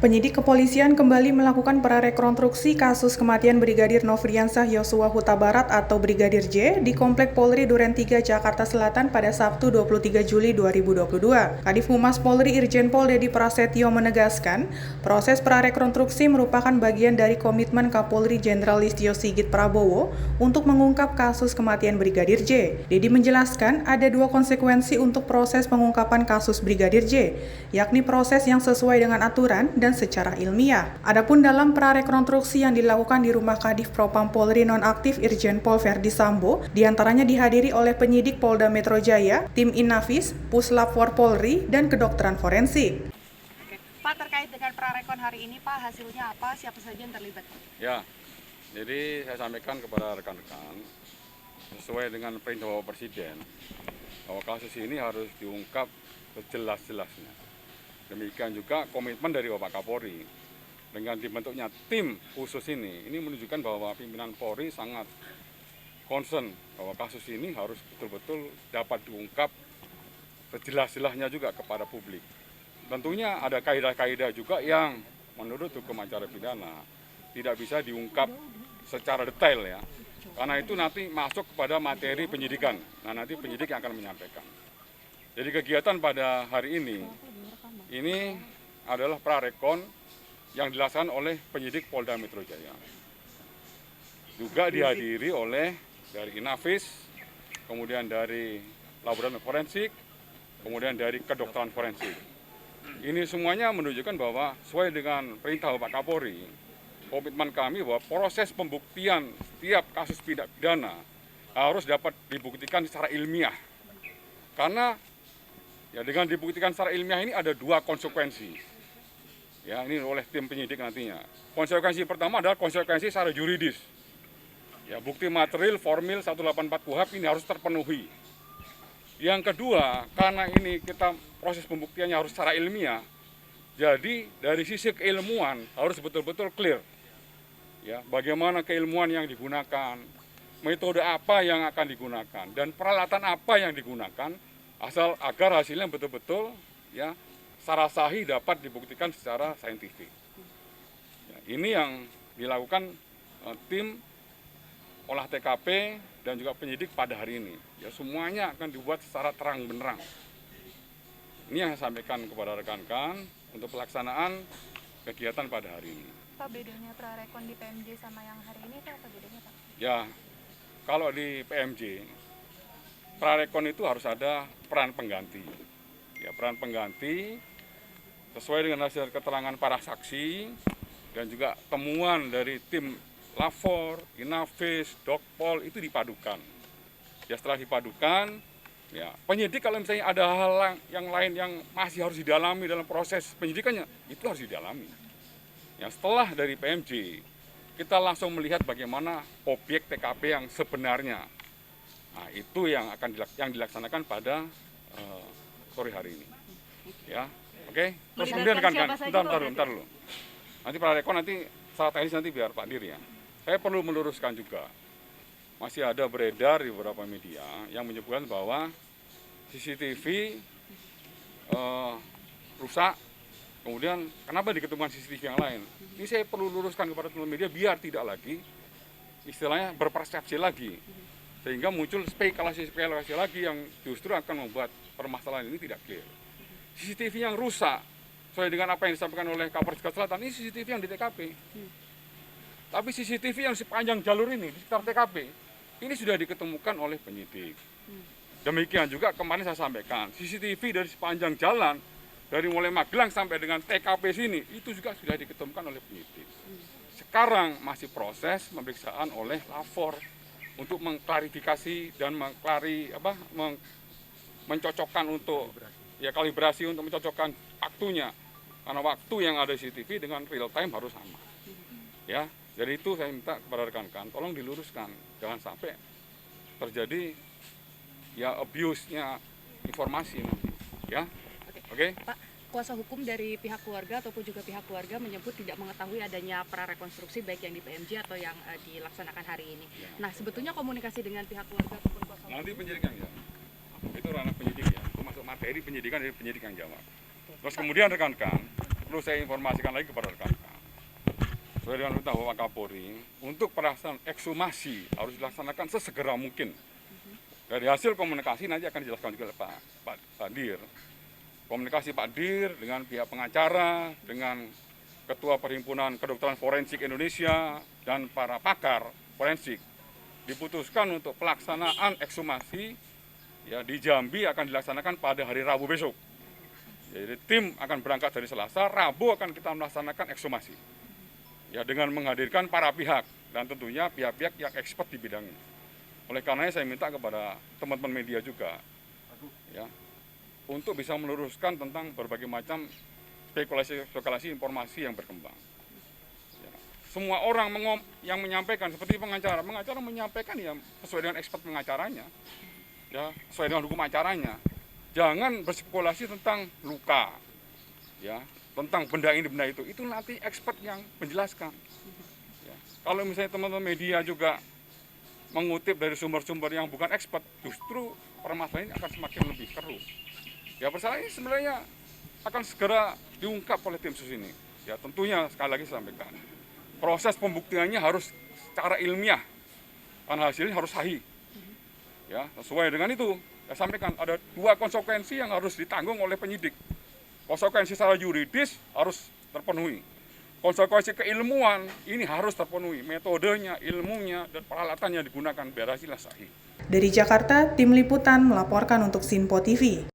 Penyidik kepolisian kembali melakukan prarekonstruksi kasus kematian Brigadir Nofriansah Yosua Huta Barat atau Brigadir J di Komplek Polri Duren 3 Jakarta Selatan pada Sabtu 23 Juli 2022. Kadif Humas Polri Irjen Pol Dedi Prasetyo menegaskan, proses prarekonstruksi merupakan bagian dari komitmen Kapolri Jenderal Listio Sigit Prabowo untuk mengungkap kasus kematian Brigadir J. Dedi menjelaskan ada dua konsekuensi untuk proses pengungkapan kasus Brigadir J, yakni proses yang sesuai dengan aturan dan secara ilmiah. Adapun dalam prarekonstruksi yang dilakukan di rumah Kadif Propam Polri nonaktif Irjen Pol Verdi Sambo, diantaranya dihadiri oleh penyidik Polda Metro Jaya, tim Inafis, Puslap 4 Polri, dan kedokteran forensik. Pak, terkait dengan prarekon hari ini, Pak, hasilnya apa? Siapa saja yang terlibat? Ya, jadi saya sampaikan kepada rekan-rekan, sesuai dengan perintah Bapak Presiden, bahwa kasus ini harus diungkap sejelas-jelasnya. Demikian juga komitmen dari Bapak Kapolri dengan dibentuknya tim khusus ini menunjukkan bahwa pimpinan Polri sangat concern bahwa kasus ini harus betul-betul dapat diungkap sejelas-jelasnya juga kepada publik. Tentunya ada kaidah-kaidah juga yang menurut hukum acara pidana tidak bisa diungkap secara detail ya, karena itu nanti masuk kepada materi penyidikan. Nah, nanti penyidik yang akan menyampaikan. Jadi kegiatan pada hari ini adalah prarekon yang dilaksanakan oleh penyidik Polda Metro Jaya. Juga dihadiri oleh dari Inafis, kemudian dari laboratorium forensik, kemudian dari kedokteran forensik. Ini semuanya menunjukkan bahwa sesuai dengan perintah Bapak Kapolri, komitmen kami bahwa proses pembuktian setiap kasus tindak pidana harus dapat dibuktikan secara ilmiah. Karena ya dengan dibuktikan secara ilmiah ini ada dua konsekuensi. Ya, ini oleh tim penyidik nantinya. Konsekuensi pertama adalah konsekuensi secara yuridis. Ya, bukti material formil 184 KUHP ini harus terpenuhi. Yang kedua, karena ini kita proses pembuktiannya harus secara ilmiah, jadi dari sisi keilmuan harus betul-betul clear. Ya, bagaimana keilmuan yang digunakan, metode apa yang akan digunakan, dan peralatan apa yang digunakan, asal agar hasilnya betul-betul ya secara sahih dapat dibuktikan secara saintifik. Ya, ini yang dilakukan tim olah TKP dan juga penyidik pada hari ini. Ya, semuanya akan dibuat secara terang benderang. Ini yang saya sampaikan kepada rekan-rekan untuk pelaksanaan kegiatan pada hari ini. Pak, bedanya prarekon di PMJ sama yang hari ini itu apa bedanya, Pak? Ya, kalau di PMJ prarekon itu harus ada peran pengganti. Ya, peran pengganti sesuai dengan hasil keterangan para saksi dan juga temuan dari tim Lafor, Inafis, Dokpol itu dipadukan. Ya, setelah dipadukan, ya penyidik kalau misalnya ada hal yang lain yang masih harus didalami dalam proses penyidikannya, itu harus didalami. Ya, setelah dari PMJ, kita langsung melihat bagaimana objek TKP yang sebenarnya. Nah, itu yang akan dilaksanakan pada sore hari ini. Ya, oke. Terus kemudian bentar dulu. Nanti prarekon nanti secara teknis nanti biar Pak Dir ya. Saya perlu meluruskan juga. Masih ada beredar di beberapa media yang menyebutkan bahwa CCTV rusak. Kemudian kenapa diketemukan CCTV yang lain? Ini saya perlu luruskan kepada teman media biar tidak lagi istilahnya berpersepsi lagi. Sehingga muncul spekulasi lagi yang justru akan membuat permasalahan ini tidak clear. CCTV yang rusak, sesuai dengan apa yang disampaikan oleh Kapolres Jakarta Selatan, ini CCTV yang di TKP. Tapi CCTV yang sepanjang jalur ini, di sekitar TKP, ini sudah diketemukan oleh penyidik. Demikian juga kemarin saya sampaikan, CCTV dari sepanjang jalan, dari mulai Magelang sampai dengan TKP sini, itu juga sudah diketemukan oleh penyidik. Sekarang masih proses pemeriksaan oleh Lafor untuk mengklarifikasi dan mencocokkan untuk ya kalibrasi untuk mencocokkan waktunya, karena waktu yang ada di CCTV dengan real time harus sama. Ya, jadi itu saya minta kepada rekan-rekan tolong diluruskan, jangan sampai terjadi ya abuse-nya informasi nanti. Ya, oke. Pak, kuasa hukum dari pihak keluarga ataupun juga pihak keluarga menyebut tidak mengetahui adanya prarekonstruksi baik yang di PMJ atau yang dilaksanakan hari ini. Ya. Nah, sebetulnya komunikasi dengan pihak keluarga ataupun kuasa hukum? Nanti penyidik yang jawab. Itu ranah penyidik ya, itu masuk materi penyidikan dari penyidik yang jawab. Terus kemudian rekan-rekan, perlu saya informasikan lagi kepada rekan-rekan. Sesuai dengan perintah Bapak Kapolri, untuk pelaksanaan ekshumasi harus dilaksanakan sesegera mungkin. Dari hasil komunikasi nanti akan dijelaskan juga oleh Pak Dir. Komunikasi Pak Dir dengan pihak pengacara, dengan Ketua Perhimpunan Kedokteran Forensik Indonesia, dan para pakar forensik diputuskan untuk pelaksanaan ekshumasi ya di Jambi akan dilaksanakan pada hari Rabu besok. Jadi tim akan berangkat dari Selasa, Rabu akan kita melaksanakan ekshumasi. Ya dengan menghadirkan para pihak dan tentunya pihak-pihak yang expert di bidangnya. Oleh karenanya saya minta kepada teman-teman media juga ya untuk bisa meluruskan tentang berbagai macam spekulasi informasi yang berkembang. Ya, semua orang yang menyampaikan seperti pengacara menyampaikan ya sesuai dengan expert pengacaranya. Ya, sesuai dengan hukum acaranya. Jangan berspekulasi tentang luka. Ya, tentang benda ini benda itu nanti expert yang menjelaskan. Ya, kalau misalnya teman-teman media juga mengutip dari sumber-sumber yang bukan expert, justru permasalahan ini akan semakin lebih keruh. Ya, persoalan ini sebenarnya akan segera diungkap oleh tim sus ini. Ya, tentunya sekali lagi saya sampaikan, proses pembuktiannya harus secara ilmiah, karena hasilnya harus sahih. Ya, sesuai dengan itu, saya sampaikan ada 2 konsekuensi yang harus ditanggung oleh penyidik. Konsekuensi secara yuridis harus terpenuhi. Konsekuensi keilmuan ini harus terpenuhi. Metodenya, ilmunya, dan peralatan yang digunakan biar hasilnya sahih. Dari Jakarta, Tim Liputan melaporkan untuk Sinpo TV.